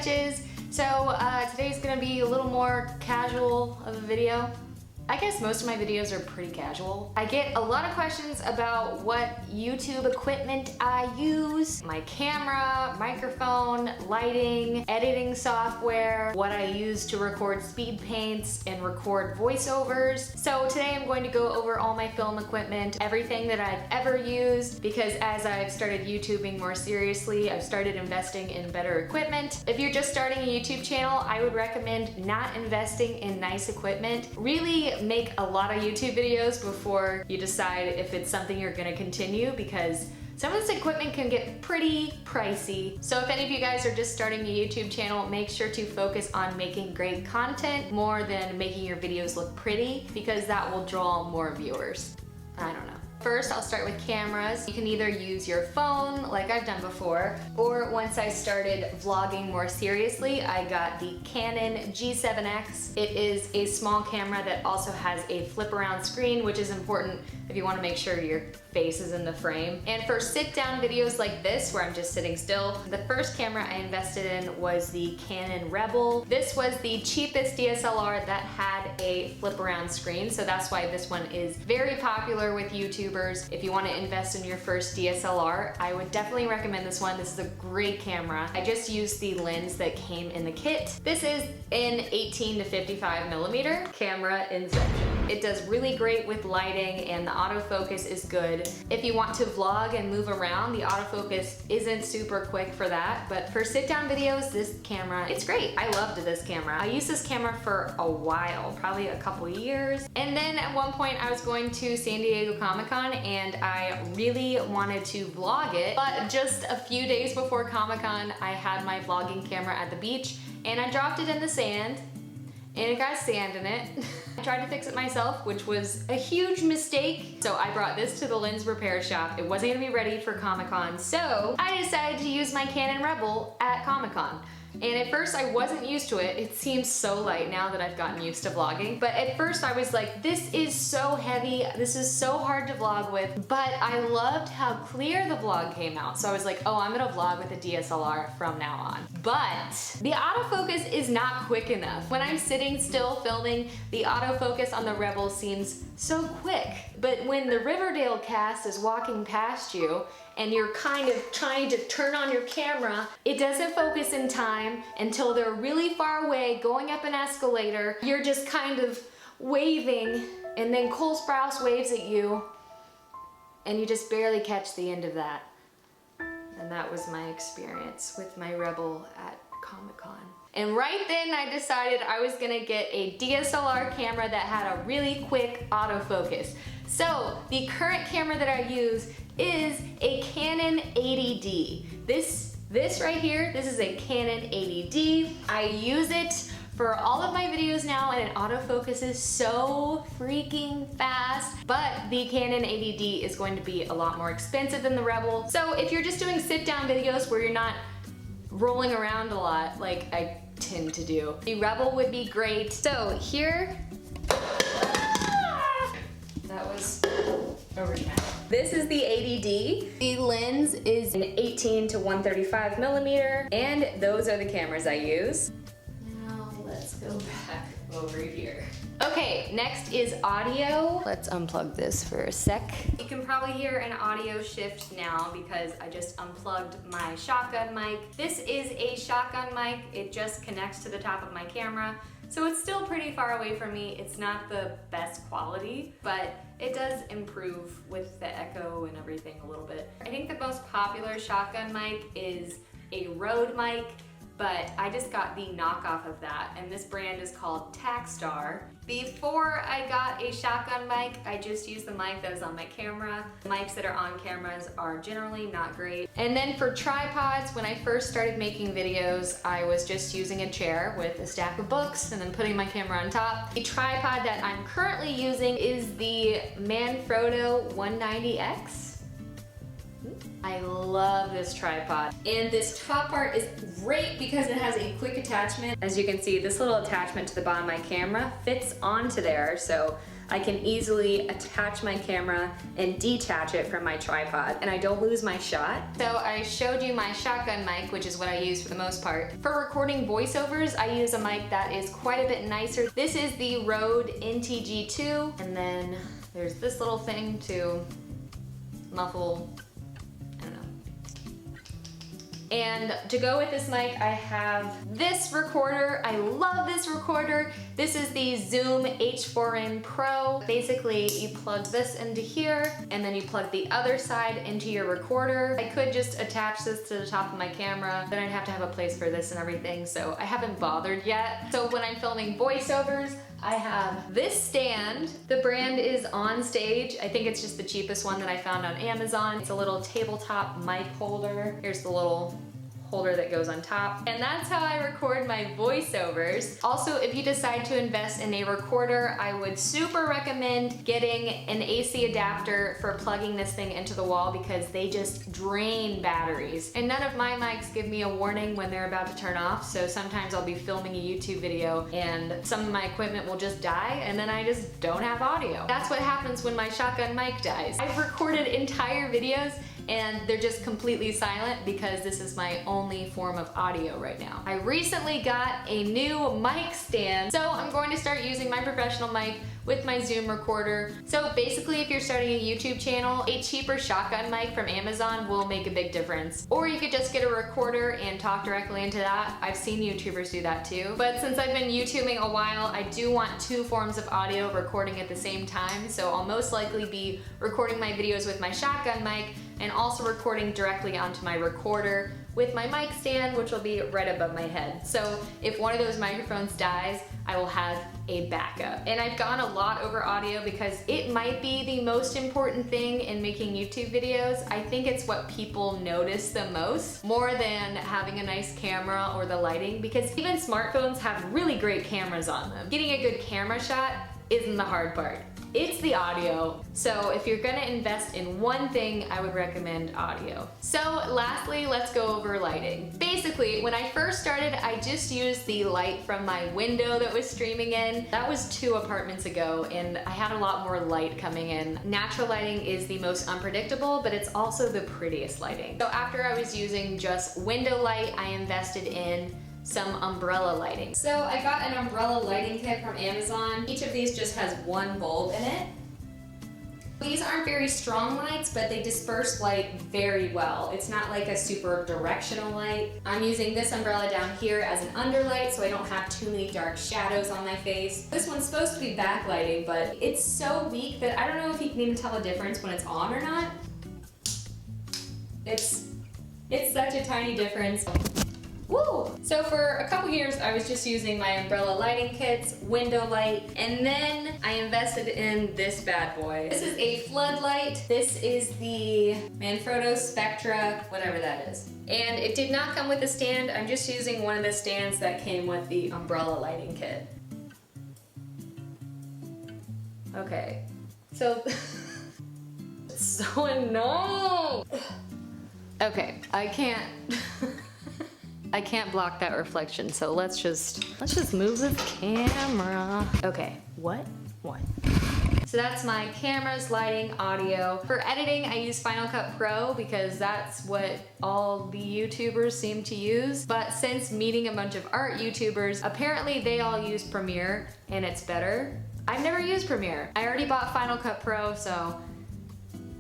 Sketches. So today's gonna be a little more casual of a video. I guess most of my videos are pretty casual. I get a lot of questions about what YouTube equipment I use, my camera, microphone, lighting, editing software, what I use to record speed paints and record voiceovers. So today I'm going to go over all my film equipment, everything that I've ever used, because as I've started YouTubing more seriously, I've started investing in better equipment. If you're just starting a YouTube channel, I would recommend not investing in nice equipment. Really make a lot of YouTube videos before you decide if it's something you're gonna continue, because some of this equipment can get pretty pricey. So if any of you guys are just starting a YouTube channel, make sure to focus on making great content more than making your videos look pretty, because that will draw more viewers. I don't know. First, I'll start with cameras. You can either use your phone, like I've done before, or once I started vlogging more seriously, I got the Canon G7X. It is a small camera that also has a flip around screen, which is important if you want to make sure your face is in the frame. And for sit down videos like this, where I'm just sitting still, the first camera I invested in was the Canon Rebel. This was the cheapest DSLR that had a flip around screen, so that's why this one is very popular with YouTubers. If you want to invest in your first DSLR, I would definitely recommend this one. This is a great camera. I just used the lens that came in the kit. This is an 18 to 55 millimeter camera Inception. It does really great with lighting and the autofocus is good. If you want to vlog and move around, the autofocus isn't super quick for that, but for sit down videos, this camera, it's great. I loved this camera. I used this camera for a while, probably a couple years. And then at one point I was going to San Diego Comic-Con and I really wanted to vlog it, but just a few days before Comic-Con, I had my vlogging camera at the beach and I dropped it in the sand and it got sand in it. I tried to fix it myself, which was a huge mistake. So I brought this to the lens repair shop. It wasn't gonna be ready for Comic-Con, so I decided to use my Canon Rebel at Comic-Con. And at first I wasn't used to it. It seems so light now that I've gotten used to vlogging. But at first I was like, this is so heavy. This is so hard to vlog with. But I loved how clear the vlog came out. So I was like, oh, I'm gonna vlog with a DSLR from now on. But the autofocus is not quick enough. When I'm sitting still filming, the autofocus on the Rebel seems so quick. But when the Riverdale cast is walking past you, and you're kind of trying to turn on your camera, it doesn't focus in time until they're really far away going up an escalator. You're just kind of waving, and then Cole Sprouse waves at you, and you just barely catch the end of that. And that was my experience with my Rebel at Comic-Con. And right then I decided I was gonna get a DSLR camera that had a really quick autofocus. So the current camera that I use is a Canon 80D. This right here, this is a Canon 80D. I use it for all of my videos now and it autofocuses so freaking fast, but the Canon 80D is going to be a lot more expensive than the Rebel. So if you're just doing sit down videos where you're not rolling around a lot like I tend to do, the Rebel would be great. So here, that was original. This is the 80D. The lens is an 18 to 135 millimeter, and those are the cameras I use. Now let's go back over here. Okay, next is audio. Let's unplug this for a sec. You can probably hear an audio shift now because I just unplugged my shotgun mic. This is a shotgun mic. It just connects to the top of my camera. So it's still pretty far away from me. It's not the best quality, but it does improve with the echo and everything a little bit. I think the most popular shotgun mic is a Rode mic, but I just got the knockoff of that, and this brand is called Takstar. Before I got a shotgun mic, I just used the mic that was on my camera. Mics that are on cameras are generally not great. And then for tripods, when I first started making videos, I was just using a chair with a stack of books and then putting my camera on top. The tripod that I'm currently using is the Manfrotto 190X. I love this tripod. And this top part is great because it has a quick attachment. As you can see, this little attachment to the bottom of my camera fits onto there, so I can easily attach my camera and detach it from my tripod, and I don't lose my shot. So I showed you my shotgun mic, which is what I use for the most part. For recording voiceovers, I use a mic that is quite a bit nicer. This is the Rode NTG2, and then there's this little thing to muffle, I don't know. And to go with this mic, I have this recorder. I love this recorder. This is the Zoom H4n Pro. Basically, you plug this into here, and then you plug the other side into your recorder. I could just attach this to the top of my camera, then I'd have to have a place for this and everything, so I haven't bothered yet. So when I'm filming voiceovers, I have this stand. The brand is OnStage. I think it's just the cheapest one that I found on Amazon. It's a little tabletop mic holder. Here's the little holder that goes on top. And that's how I record my voiceovers. Also, if you decide to invest in a recorder, I would super recommend getting an AC adapter for plugging this thing into the wall because they just drain batteries. And none of my mics give me a warning when they're about to turn off, so sometimes I'll be filming a YouTube video and some of my equipment will just die and then I just don't have audio. That's what happens when my shotgun mic dies. I've recorded entire videos and they're just completely silent because this is my only form of audio right now. I recently got a new mic stand, so I'm going to start using my professional mic with my Zoom recorder. So basically, if you're starting a YouTube channel, a cheaper shotgun mic from Amazon will make a big difference. Or you could just get a recorder and talk directly into that. I've seen YouTubers do that too. But since I've been YouTubing a while, I do want two forms of audio recording at the same time, so I'll most likely be recording my videos with my shotgun mic and also recording directly onto my recorder with my mic stand, which will be right above my head. So if one of those microphones dies, I will have a backup. And I've gone a lot over audio because it might be the most important thing in making YouTube videos. I think it's what people notice the most, more than having a nice camera or the lighting, because even smartphones have really great cameras on them. Getting a good camera shot isn't the hard part. It's the audio. So if you're gonna invest in one thing, I would recommend audio. So lastly, let's go over lighting. Basically, when I first started, I just used the light from my window that was streaming in. That was 2 apartments ago, and I had a lot more light coming in. Natural lighting is the most unpredictable, but it's also the prettiest lighting. So after I was using just window light, I invested in some umbrella lighting. So I got an umbrella lighting kit from Amazon. Each of these just has 1 bulb in it. These aren't very strong lights, but they disperse light very well. It's not like a super directional light. I'm using this umbrella down here as an underlight so I don't have too many dark shadows on my face. This one's supposed to be backlighting, but it's so weak that I don't know if you can even tell a difference when it's on or not. It's such a tiny difference. Woo! So for a couple years, I was just using my umbrella lighting kits, window light, and then I invested in this bad boy. This is a floodlight. This is the Manfrotto Spectra, whatever that is. And it did not come with a stand. I'm just using one of the stands that came with the umbrella lighting kit. Okay, so it's so annoying. Okay, I can't block that reflection, so let's just move this camera. Okay, what? So that's my cameras, lighting, audio. For editing, I use Final Cut Pro because that's what all the YouTubers seem to use. But since meeting a bunch of art YouTubers, apparently they all use Premiere and it's better. I've never used Premiere. I already bought Final Cut Pro, so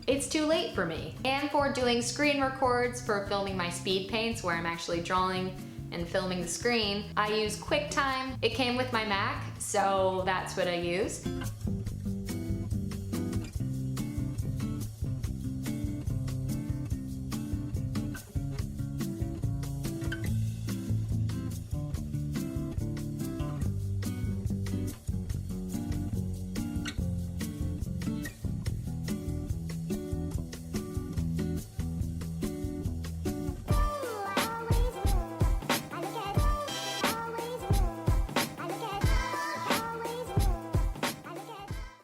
it's too late for me. And for doing screen records, for filming my speed paints where I'm actually drawing and filming the screen, I use QuickTime. It came with my Mac, so that's what I use.